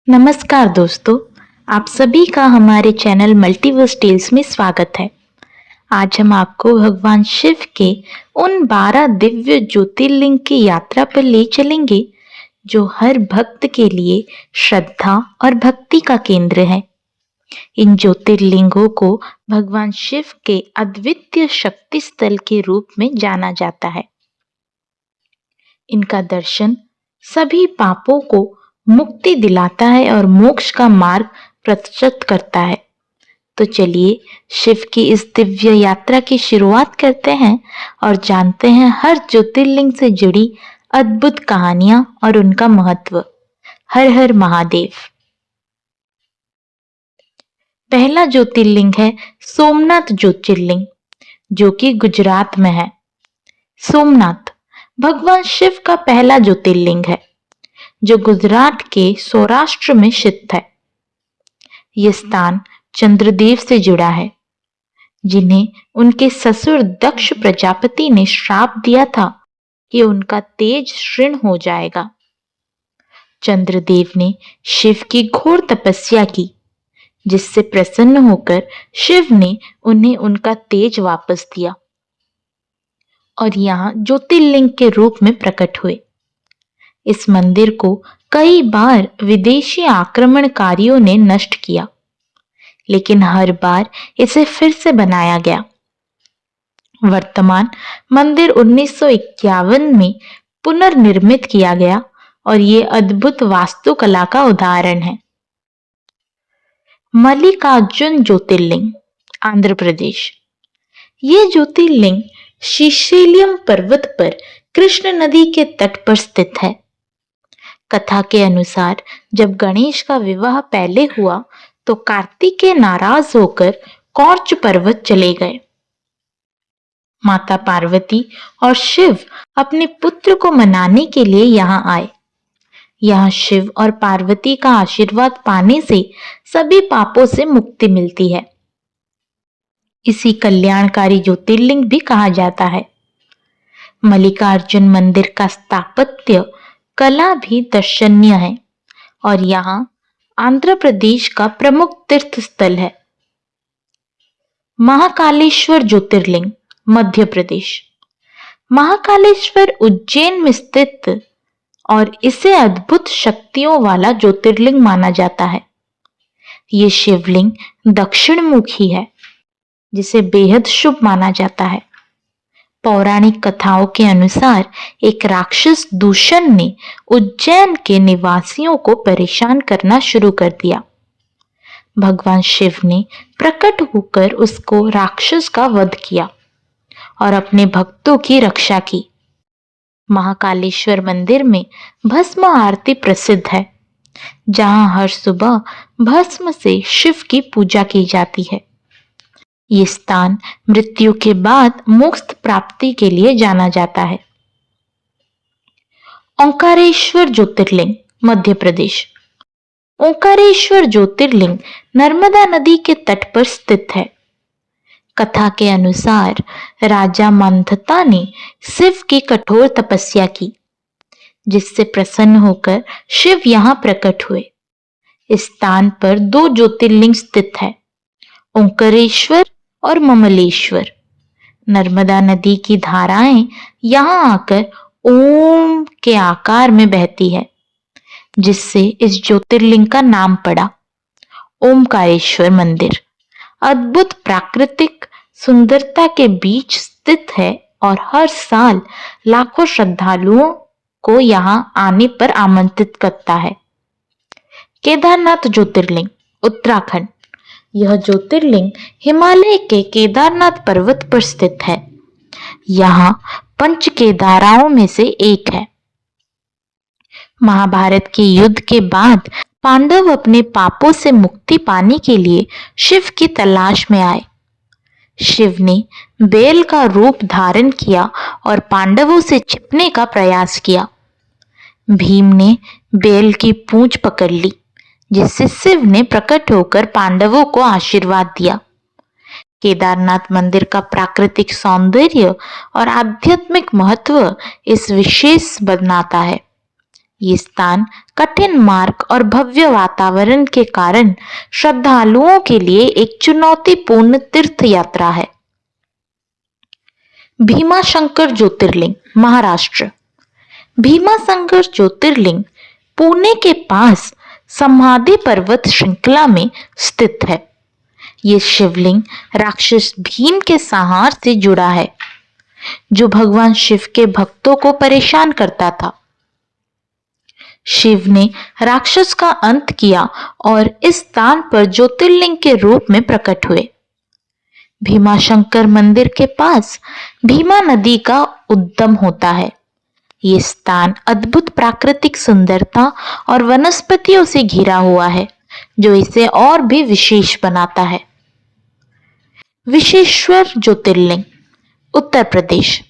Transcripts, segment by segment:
नमस्कार दोस्तों, आप सभी का हमारे चैनल मल्टीवर्स टेल्स में स्वागत है। आज हम आपको भगवान शिव के उन 12 दिव्य ज्योतिर्लिंग की यात्रा पर ले चलेंगे जो हर भक्त के लिए श्रद्धा और भक्ति का केंद्र है। इन ज्योतिर्लिंगों को भगवान शिव के अद्वितीय शक्ति स्थल के रूप में जाना जाता है। इनका दर्शन सभी पापों को मुक्ति दिलाता है और मोक्ष का मार्ग प्रशस्त करता है। तो चलिए शिव की इस दिव्य यात्रा की शुरुआत करते हैं और जानते हैं हर ज्योतिर्लिंग से जुड़ी अद्भुत कहानियां और उनका महत्व। हर हर महादेव। पहला ज्योतिर्लिंग है सोमनाथ ज्योतिर्लिंग, जो कि गुजरात में है। सोमनाथ भगवान शिव का पहला ज्योतिर्लिंग है जो गुजरात के सौराष्ट्र में स्थित है। यह स्थान चंद्रदेव से जुड़ा है, जिन्हें उनके ससुर दक्ष प्रजापति ने श्राप दिया था कि उनका तेज क्षीण हो जाएगा। चंद्रदेव ने शिव की घोर तपस्या की, जिससे प्रसन्न होकर शिव ने उन्हें उनका तेज वापस दिया और यहाँ ज्योतिर्लिंग के रूप में प्रकट हुए। इस मंदिर को कई बार विदेशी आक्रमणकारियों ने नष्ट किया, लेकिन हर बार इसे फिर से बनाया गया। वर्तमान मंदिर 1951 में पुनर्निर्मित किया गया और ये अद्भुत वास्तुकला का उदाहरण है। मल्लिकार्जुन ज्योतिर्लिंग, आंध्र प्रदेश। ये ज्योतिर्लिंग श्रीशैलम पर्वत पर कृष्ण नदी के तट पर स्थित है। कथा के अनुसार जब गणेश का विवाह पहले हुआ तो कार्तिकेय नाराज होकर कौर्च पर्वत चले गए। माता पार्वती और शिव अपने पुत्र को मनाने के लिए यहाँ आए। यहाँ शिव और पार्वती का आशीर्वाद पाने से सभी पापों से मुक्ति मिलती है। इसी कल्याणकारी ज्योतिर्लिंग भी कहा जाता है। मल्लिकार्जुन मंदिर का स्थापत्य कला भी दर्शनीय है और यहाँ आंध्र प्रदेश का प्रमुख तीर्थ स्थल है। महाकालेश्वर ज्योतिर्लिंग, मध्य प्रदेश। महाकालेश्वर उज्जैन में स्थित और इसे अद्भुत शक्तियों वाला ज्योतिर्लिंग माना जाता है। ये शिवलिंग दक्षिण मुखी है, जिसे बेहद शुभ माना जाता है। पौराणिक कथाओं के अनुसार एक राक्षस दूषण ने उज्जैन के निवासियों को परेशान करना शुरू कर दिया। भगवान शिव ने प्रकट होकर उसको राक्षस का वध किया और अपने भक्तों की रक्षा की। महाकालेश्वर मंदिर में भस्म आरती प्रसिद्ध है, जहां हर सुबह भस्म से शिव की पूजा की जाती है। ये स्थान मृत्यु के बाद मोक्ष प्राप्ति के लिए जाना जाता है। ओंकारेश्वर ज्योतिर्लिंग, मध्य प्रदेश। ओंकारेश्वर ज्योतिर्लिंग नर्मदा नदी के तट पर स्थित है। कथा के अनुसार राजा मंथता ने शिव की कठोर तपस्या की, जिससे प्रसन्न होकर शिव यहाँ प्रकट हुए। इस स्थान पर 2 ज्योतिर्लिंग स्थित है, ओंकारेश्वर और ममलेश्वर। नर्मदा नदी की धाराएं यहाँ आकर ओम के आकार में बहती है, जिससे इस ज्योतिर्लिंग का नाम पड़ा ओमकारेश्वर मंदिर। अद्भुत प्राकृतिक सुंदरता के बीच स्थित है और हर साल लाखों श्रद्धालुओं को यहाँ आने पर आमंत्रित करता है। केदारनाथ ज्योतिर्लिंग, उत्तराखंड। यह ज्योतिर्लिंग हिमालय के केदारनाथ पर्वत पर स्थित है। यहाँ 5 केदाराओं में से एक है। महाभारत के युद्ध के बाद पांडव अपने पापों से मुक्ति पाने के लिए शिव की तलाश में आए। शिव ने बैल का रूप धारण किया और पांडवों से छिपने का प्रयास किया। भीम ने बैल की पूंछ पकड़ ली, जिससे शिव ने प्रकट होकर पांडवों को आशीर्वाद दिया। केदारनाथ मंदिर का प्राकृतिक सौंदर्य और आध्यात्मिक महत्व इस विशेष बनाता है। ये स्थान कठिन मार्ग और भव्य वातावरण के कारण श्रद्धालुओं के लिए एक चुनौतीपूर्ण तीर्थ यात्रा है। भीमाशंकर ज्योतिर्लिंग, महाराष्ट्र। भीमाशंकर ज्योतिर्लिंग पुणे के पास समाधि पर्वत श्रृंखला में स्थित है। ये शिवलिंग राक्षस भीम के संहार से जुड़ा है, जो भगवान शिव के भक्तों को परेशान करता था। शिव ने राक्षस का अंत किया और इस स्थान पर ज्योतिर्लिंग के रूप में प्रकट हुए। भीमाशंकर मंदिर के पास भीमा नदी का उद्गम होता है। ये स्थान अद्भुत प्राकृतिक सुंदरता और वनस्पतियों से घिरा हुआ है, जो इसे और भी विशेष बनाता है। विशेश्वर ज्योतिर्लिंग, उत्तर प्रदेश।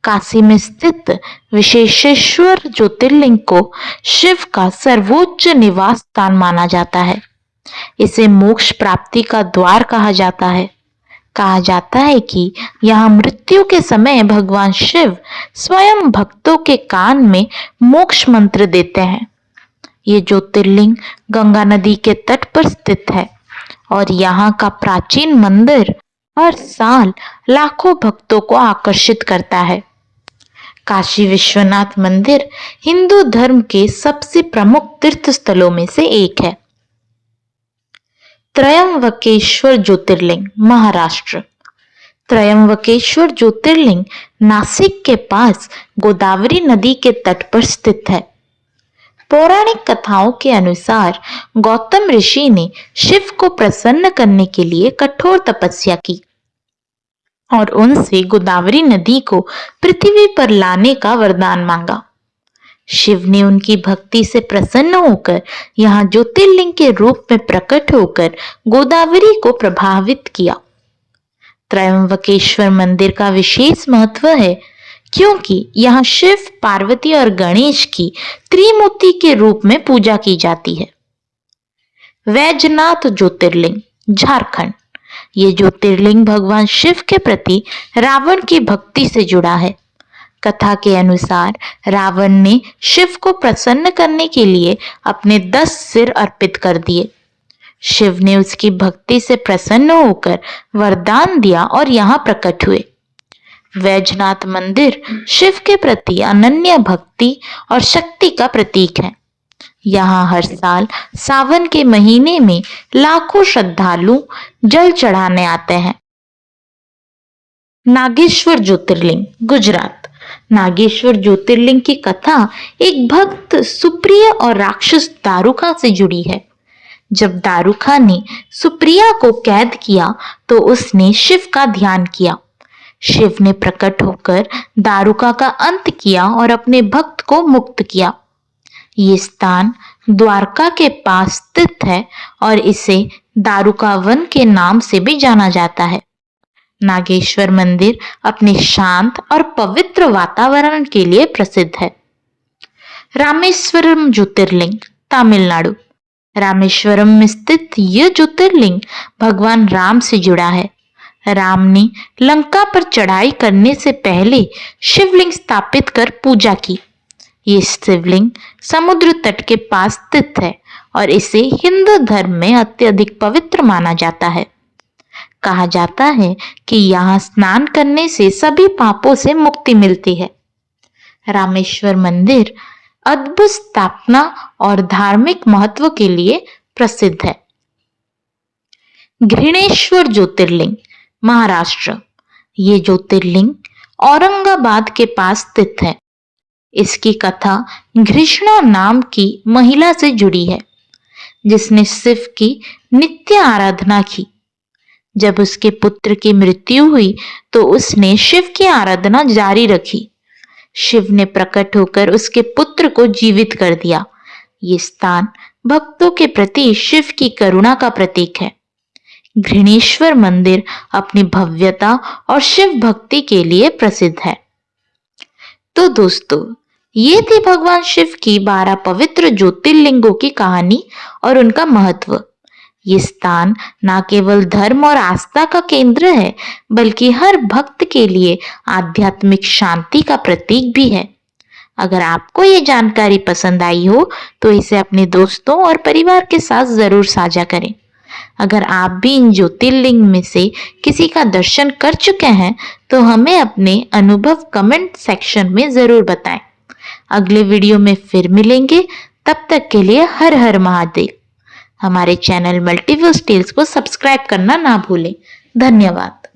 काशी में स्थित विशेषेश्वर ज्योतिर्लिंग को शिव का सर्वोच्च निवास स्थान माना जाता है। इसे मोक्ष प्राप्ति का द्वार कहा जाता है। कहा जाता है कि यहाँ मृत्यु के समय भगवान शिव स्वयं भक्तों के कान में मोक्ष मंत्र देते हैं। ये ज्योतिर्लिंग गंगा नदी के तट पर स्थित है और यहाँ का प्राचीन मंदिर हर साल लाखों भक्तों को आकर्षित करता है। काशी विश्वनाथ मंदिर हिंदू धर्म के सबसे प्रमुख तीर्थ स्थलों में से एक है। त्रयंबकेश्वर ज्योतिर्लिंग, महाराष्ट्र। त्रयंबकेश्वर ज्योतिर्लिंग नासिक के पास गोदावरी नदी के तट पर स्थित है। पौराणिक कथाओं के अनुसार गौतम ऋषि ने शिव को प्रसन्न करने के लिए कठोर तपस्या की और उनसे गोदावरी नदी को पृथ्वी पर लाने का वरदान मांगा। शिव ने उनकी भक्ति से प्रसन्न होकर यहाँ ज्योतिर्लिंग के रूप में प्रकट होकर गोदावरी को प्रभावित किया। त्रयंबकेश्वर मंदिर का विशेष महत्व है क्योंकि यहाँ शिव, पार्वती और गणेश की त्रिमूर्ति के रूप में पूजा की जाती है। वैजनाथ ज्योतिर्लिंग, झारखंड। ये ज्योतिर्लिंग भगवान शिव के प्रति रावण की भक्ति से जुड़ा है। कथा के अनुसार रावण ने शिव को प्रसन्न करने के लिए अपने 10 सिर अर्पित कर दिए। शिव ने उसकी भक्ति से प्रसन्न होकर वरदान दिया और यहाँ प्रकट हुए। वैजनाथ मंदिर शिव के प्रति अनन्य भक्ति और शक्ति का प्रतीक है। यहाँ हर साल सावन के महीने में लाखों श्रद्धालु जल चढ़ाने आते हैं। नागेश्वर ज्योतिर्लिंग, गुजरात। नागेश्वर ज्योतिर्लिंग की कथा एक भक्त सुप्रिया और राक्षस दारुका से जुड़ी है। जब दारुका ने सुप्रिया को कैद किया तो उसने शिव का ध्यान किया। शिव ने प्रकट होकर दारुका का अंत किया और अपने भक्त को मुक्त किया। ये स्थान द्वारका के पास स्थित है और इसे दारुका वन के नाम से भी जाना जाता है। नागेश्वर मंदिर अपने शांत और पवित्र वातावरण के लिए प्रसिद्ध है। रामेश्वरम ज्योतिर्लिंग, तमिलनाडु। रामेश्वरम में स्थित यह ज्योतिर्लिंग भगवान राम से जुड़ा है। राम ने लंका पर चढ़ाई करने से पहले शिवलिंग स्थापित कर पूजा की। ये शिवलिंग समुद्र तट के पास स्थित है और इसे हिंदू धर्म में अत्यधिक पवित्र माना जाता है। कहा जाता है कि यहाँ स्नान करने से सभी पापों से मुक्ति मिलती है। रामेश्वर मंदिर अद्भुत स्थापना और धार्मिक महत्व के लिए प्रसिद्ध है। घृणेश्वर ज्योतिर्लिंग, महाराष्ट्र। ये ज्योतिर्लिंग औरंगाबाद के पास स्थित है। इसकी कथा घृष्णा नाम की महिला से जुड़ी है, जिसने शिव की नित्य आराधना की। जब उसके पुत्र की मृत्यु हुई तो उसने शिव की आराधना जारी रखी। शिव ने प्रकट होकर उसके पुत्र को जीवित कर दिया। ये स्थान भक्तों के प्रति शिव की करुणा का प्रतीक है। घृणेश्वर मंदिर अपनी भव्यता और शिव भक्ति के लिए प्रसिद्ध है। तो दोस्तों, ये थी भगवान शिव की 12 पवित्र ज्योतिर्लिंगों की कहानी और उनका महत्व। ये स्थान न केवल धर्म और आस्था का केंद्र है, बल्कि हर भक्त के लिए आध्यात्मिक शांति का प्रतीक भी है। अगर आपको ये जानकारी पसंद आई हो तो इसे अपने दोस्तों और परिवार के साथ जरूर साझा करें। अगर आप भी इन ज्योतिर्लिंग में से किसी का दर्शन कर चुके हैं तो हमें अपने अनुभव कमेंट सेक्शन में जरूर बताएं। अगले वीडियो में फिर मिलेंगे, तब तक के लिए हर हर महादेव। हमारे चैनल मल्टीव्यूज टेल्स को सब्सक्राइब करना ना भूलें। धन्यवाद।